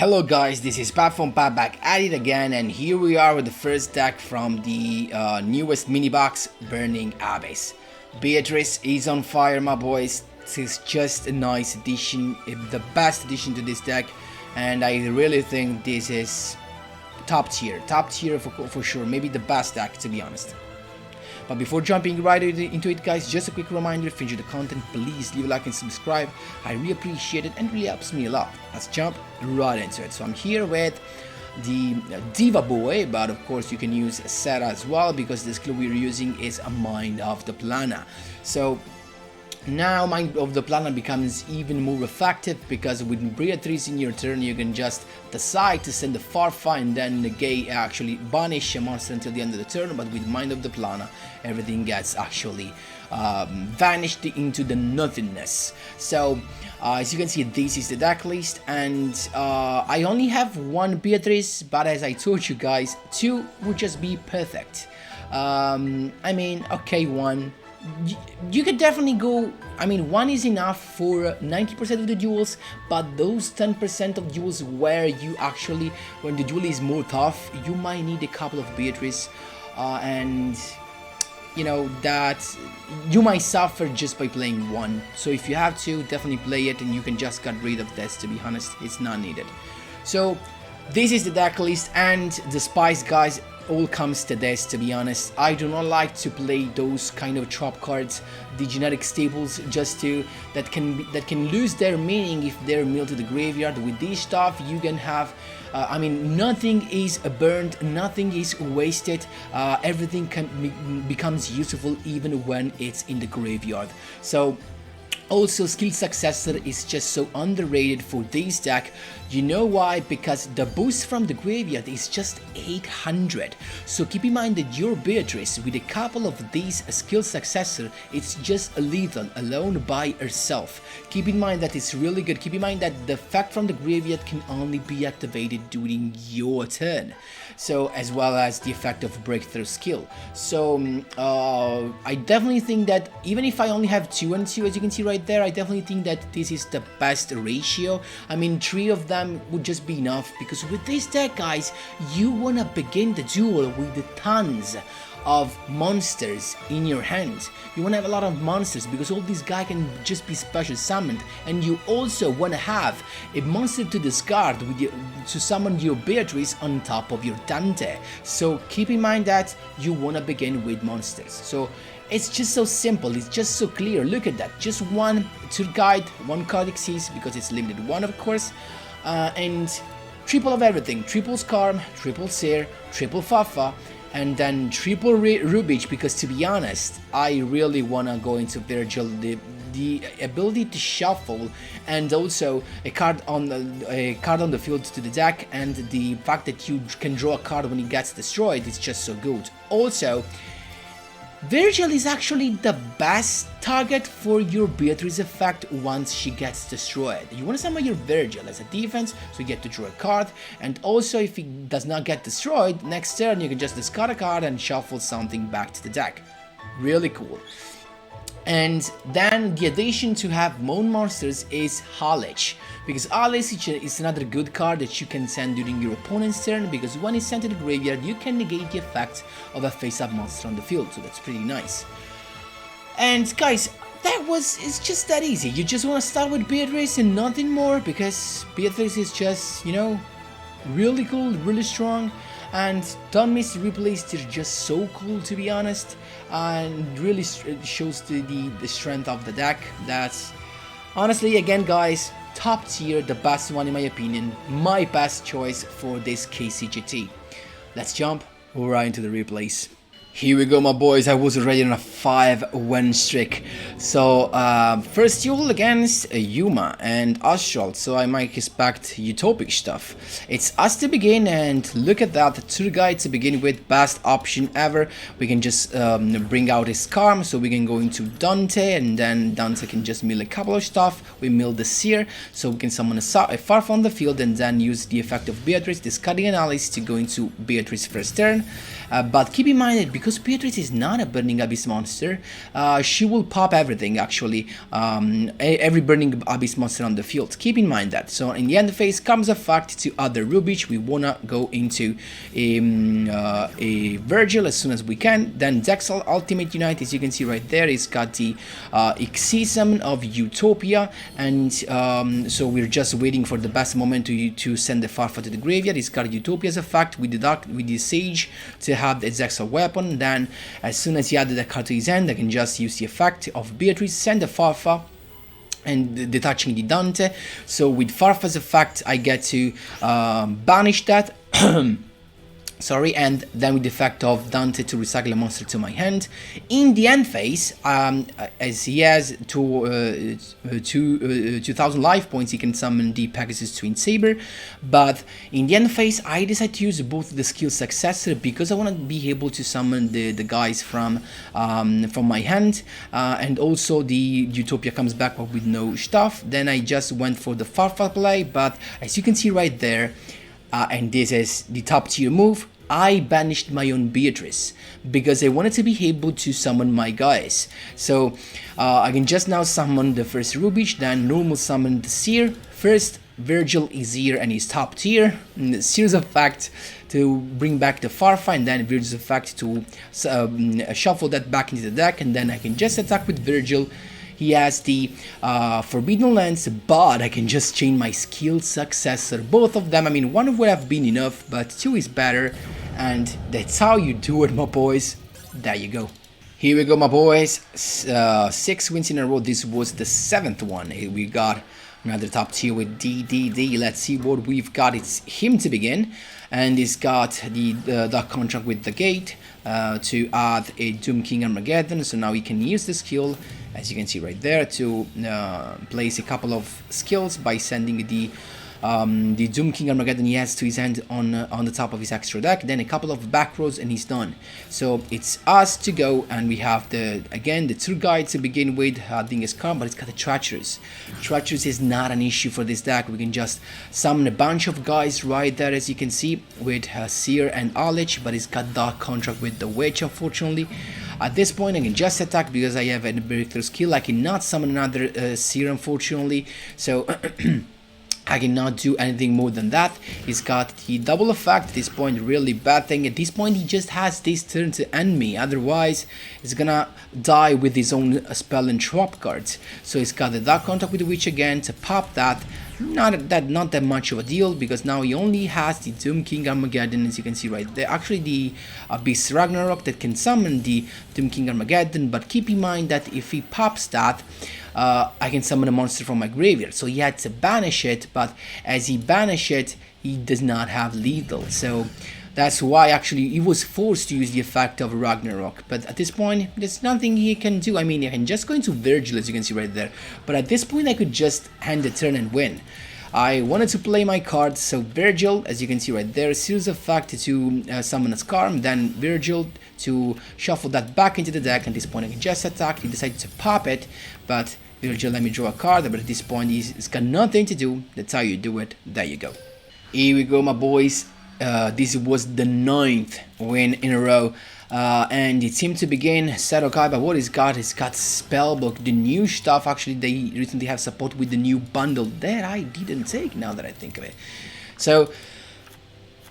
Hello guys, this is Pat from Pat back at it again, and here we are with the first deck from the newest mini box, Burning Abyss. BEATRCE is on fire, my boys. This is just a nice addition, the best addition to this deck, and I really think this is top tier for sure, maybe the best deck, to be honest. But before jumping right into it, guys, just a quick reminder: if you enjoy the content, please leave a like and subscribe. I really appreciate it and really helps me a lot. Let's jump right into it. So I'm here with the Diva Boy, but of course you can use Sarah as well, because the skill we're using is a Mind of the Plana. So now Mind of the Plana becomes even more effective, because with BEATRCE in your turn you can just decide to send a Farfa and then negate, actually banish a monster until the end of the turn. But with Mind of the Plana everything gets actually vanished into the nothingness. So as you can see, this is the deck list, and I only have one BEATRCE, but as I told you guys, two would just be perfect. I mean, okay, one. You could definitely go, I mean, one is enough for 90% of the duels, but those 10% of duels where you actually, when the duel is more tough, you might need a couple of BEATRCE, and you know that you might suffer just by playing one. So if you have to, definitely play it, and you can just get rid of this. To be honest, it's not needed. So this is the deck list, and the spice, guys, all comes to this. To be honest, I do not like to play those kind of trap cards, the generic staples, just to that can lose their meaning if they're milled to the graveyard. With this stuff you can have I mean, nothing is burnt, nothing is wasted, everything becomes useful even when it's in the graveyard. So also, skill successor is just so underrated for this deck. You know why? Because the boost from the graveyard is just 800. So keep in mind that your BEATRCE with a couple of these skill successor, it's just a lethal alone by herself. Keep in mind that it's really good. Keep in mind that the effect from the graveyard can only be activated during your turn. So as well as the effect of breakthrough skill. So I definitely think that even if I only have 2 and 2, as you can see right there, I definitely think that this is the best ratio. I mean, 3 of them would just be enough, because with this deck, guys, you wanna begin the duel with tons of monsters in your hand. You want to have a lot of monsters, because all these guys can just be special summoned, and you also want to have a monster to discard with your, to summon your BEATRCE on top of your Dante. So keep in mind that you want to begin with monsters. So it's just so simple, it's just so clear. Look at that, just one tour guide, one card exists, because it's limited one, of course, and triple of everything: triple Skarm, triple Seer, triple Fafa, and then triple Rubik, because to be honest, I really wanna go into Virgil. The ability to shuffle, and also a card on the field to the deck, and the fact that you can draw a card when it gets destroyed is just so good. Also, Virgil is actually the best target for your BEATRCE effect once she gets destroyed. You want to summon your Virgil as a defense, so you get to draw a card, and also if it does not get destroyed, next turn you can just discard a card and shuffle something back to the deck. Really cool. And then the addition to have Moan Monsters is Hallich, because Hallich is another good card that you can send during your opponent's turn, because when it's sent to the graveyard you can negate the effect of a face-up monster on the field, so that's pretty nice. And guys, it's just that easy. You just want to start with BEATRCE and nothing more, because BEATRCE is just, you know, really cool, really strong. And don't miss replays, they're just so cool, to be honest, and really shows the strength of the deck. That's honestly, again guys, top tier, the best one in my opinion, my best choice for this KCGT. Let's jump right into the replays. Here we go, my boys. I was already on a 5-win streak. So first duel against Yuma and Astral, so I might expect utopic stuff. It's us to begin, and look at that, the tour guide to begin with, best option ever. We can just bring out his Skarm, so we can go into Dante, and then Dante can just mill a couple of stuff. We mill the Seer, so we can summon a Farfa on the field, and then use the effect of BEATRCE, discarding an Alice to go into BEATRCE first turn. But keep in mind that because BEATRCE is not a Burning Abyss monster, she will pop everything actually, every Burning Abyss monster on the field. Keep in mind that. So in the end phase comes a fact to other Rubik. We wanna go into a Virgil as soon as we can. Then Dexel Ultimate Unite, as you can see right there, is got the Xe summon of Utopia, and so we're just waiting for the best moment to send the Farfa to the graveyard. It's got Utopia as a fact with the Sage to have the Dexel weapon. Then as soon as he added the card to his hand, I can just use the effect of BEATRCE, send the Farfa and detaching the Dante. So with Farfa's effect I get to banish that sorry, and then with the effect of Dante to recycle a monster to my hand. In the end phase, as he has 2000 life points, he can summon the Pegasus Twin Saber. But in the end phase, I decide to use both the skill successor because I want to be able to summon the guys from my hand, and also the Utopia comes back but with no stuff. Then I just went for the Farfa play, but as you can see right there, and this is the top tier move, I banished my own BEATRCE because I wanted to be able to summon my guys. So I can just now summon the first Rubik, then normal summon the Seer. First Virgil is here and he's top tier. Seer's effect to bring back the Farfa, and then Virgil's effect to shuffle that back into the deck, and then I can just attack with Virgil. He has the Forbidden Lens, but I can just chain my skill successor. Both of them, I mean, one would have been enough, but two is better. And that's how you do it, my boys. There you go. Here we go, my boys. 6 wins in a row. This was the 7th one. We got another top tier with DDD. Let's see what we've got. It's him to begin. And he's got the contract with the gate to add a Doom King Armageddon. So now he can use the skill, as you can see right there, to place a couple of skills by sending the Doom King Armageddon he has to his hand on the top of his extra deck, then a couple of back rows, and he's done. So it's us to go, and we have the Tour Guide to begin with, Dingus card, but it's got the Treacherous. Treacherous is not an issue for this deck. We can just summon a bunch of guys right there, as you can see, with Seer and Alich, but it's got Dark Contract with the Witch, unfortunately. At this point I can just attack because I have a breakthrough skill. I cannot summon another Seer, unfortunately, so I cannot do anything more than that. He's got the double effect at this point, really bad thing. At this point he just has this turn to end me, otherwise he's gonna die with his own spell and trap cards. So he's got the Dark Contact with the Witch again to pop that. Not that much of a deal, because now he only has the Doom King Armageddon, as you can see right there. Actually the Beast Ragnarok that can summon the Doom King Armageddon, but keep in mind that if he pops that, I can summon a monster from my graveyard. So he had to banish it, but as he banished it, he does not have lethal. So that's why actually he was forced to use the effect of Ragnarok. But at this point, there's nothing he can do. I mean, he can just go into Virgil, as you can see right there. But at this point, I could just hand the turn and win. I wanted to play my cards, so Virgil, as you can see right there, series effect to summon a Skarm, then Virgil to shuffle that back into the deck. At this point I can just attack. He decided to pop it, but Virgil let me draw a card, but at this point he's got nothing to do. That's how you do it. There you go. Here we go, my boys. This was the 9th win in a row. And it seemed to begin Serokai, but what he's got Spellbook, the new stuff. Actually, they recently have support with the new bundle that I didn't take, now that I think of it. So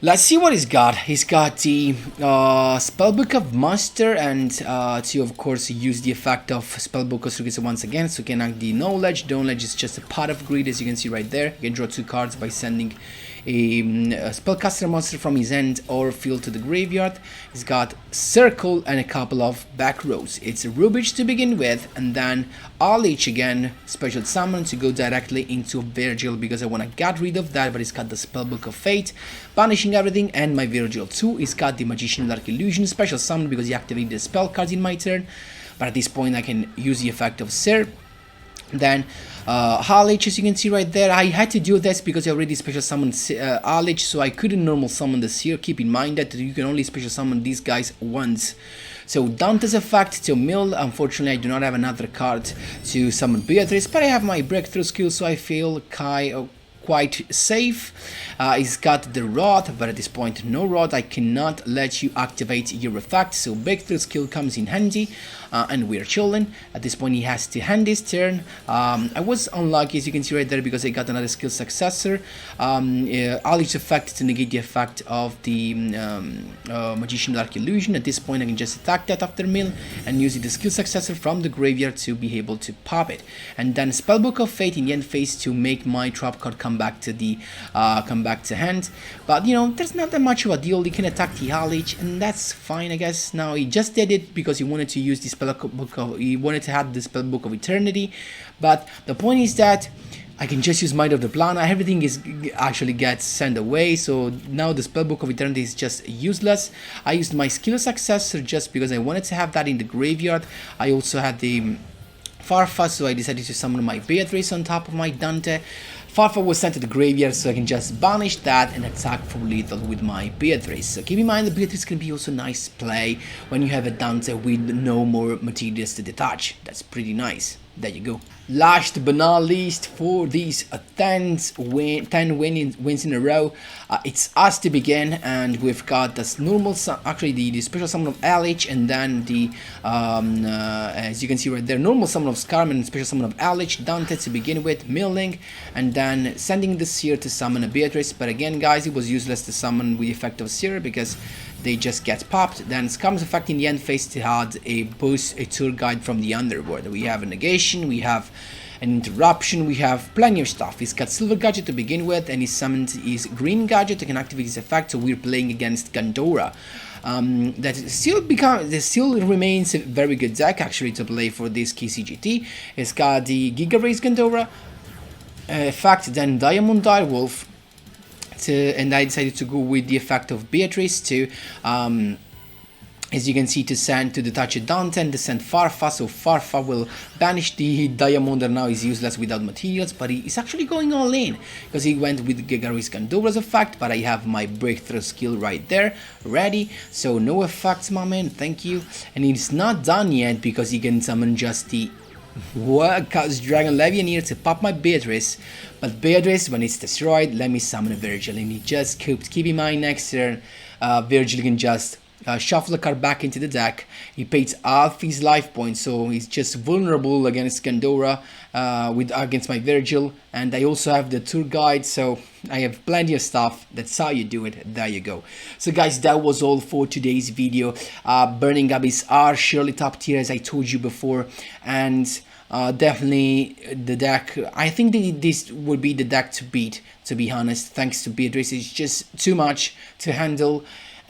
let's see what he's got. He's got the Spellbook of Master, and to of course use the effect of Spellbook of once again, so you can act the Knowledge. The Knowledge is just a pot of greed, as you can see right there. You can draw 2 cards by sending a spellcaster monster from his end or field to the graveyard. He's got Circle and a couple of back rows. It's Rubik to begin with, and then Alich again, special summon to go directly into Virgil because I want to get rid of that, but he's got the Spellbook of Fate, banishing everything, and my Virgil too. He's got the Magician Dark Illusion, special summon because he activated the spell cards in my turn, but at this point I can use the effect of Sir. Then Alich, as you can see right there, I had to do this because I already special summoned Alich, so I couldn't normal summon the Seer. Keep in mind that you can only special summon these guys once. So Dante's effect to mill. Unfortunately, I do not have another card to summon BEATRCE, but I have my breakthrough skill, so I feel quite safe. He's got the rod, but at this point no rod. I cannot let you activate your effect, so breakthrough skill comes in handy, and we're chilling. At this point he has to hand his turn. I was unlucky, as you can see right there, because I got another skill successor. Ali's effect to negate the effect of the Magician Dark Illusion. At this point I can just attack that after mill and use the skill successor from the graveyard to be able to pop it, and then Spellbook of Fate in the end phase to make my trap card come back to hand. But you know, there's not that much of a deal. He can attack the Alich, and that's fine, I guess. Now he just did it because he wanted to use the he wanted to have the Spellbook of Eternity, but the point is that I can just use Might of the Plana. Everything is actually gets sent away, so now the Spellbook of Eternity is just useless. I used my skill successor just because I wanted to have that in the graveyard. I also had the Farfa, so I decided to summon my BEATRCE on top of my Dante. Farfa was sent to the graveyard, so I can just banish that and attack for lethal with my BEATRCE. So keep in mind the BEATRCE can be also nice play when you have a Dante with no more materials to detach. That's pretty nice. There you go. Last but not least, for these 10 wins in a row, it's us to begin, and we've got this normal, actually the special summon of Alich, and then the as you can see right there, normal summon of Scarman and special summon of Alich, Dante to begin with, milling, and then sending the Seer to summon a BEATRCE. But again, guys, it was useless to summon with the effect of Seer because they just get popped. Then Scum's effect in the end phase to add a boost, a tour guide from the underworld. We have a negation, we have an interruption, we have plenty of stuff. He's got Silver Gadget to begin with, and he summoned his Green Gadget to can activate his effect, so we're playing against Gandora. That still remains a very good deck actually to play for this KCGT. It's got the Giga Race Gandora effect, then Diamond Direwolf, and I decided to go with the effect of BEATRCE to, as you can see, to send to detach a Dante and to send Farfa, so Farfa will banish the Diamond, and now he's useless without materials, but he's actually going all in, because he went with Giga Race Gandora's effect, but I have my breakthrough skill right there, ready, so no effects, my man, thank you, and it's not done yet, because he can summon just the Chaos Dragon Levianeer to pop my BEATRCE, but BEATRCE, when it's destroyed, let me summon a Virgil, and he just keep in mind next turn, Virgil can just shuffle the card back into the deck. He paid half his life points, so he's just vulnerable against Gandora, against my Virgil, and I also have the tour guide, so I have plenty of stuff. That's how you do it. There you go. So guys, that was all for today's video. Burning Abyss are surely top tier, as I told you before, and definitely the deck, I think this would be the deck to beat, to be honest. Thanks to BEATRCE, it's just too much to handle.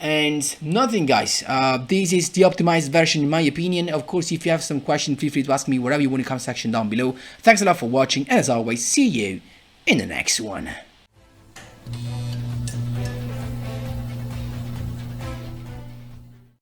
And nothing, guys, this is the optimized version in my opinion. Of course, if you have some questions, feel free to ask me whatever you want in the comment section down below. Thanks a lot for watching, and as always, see you in the next one.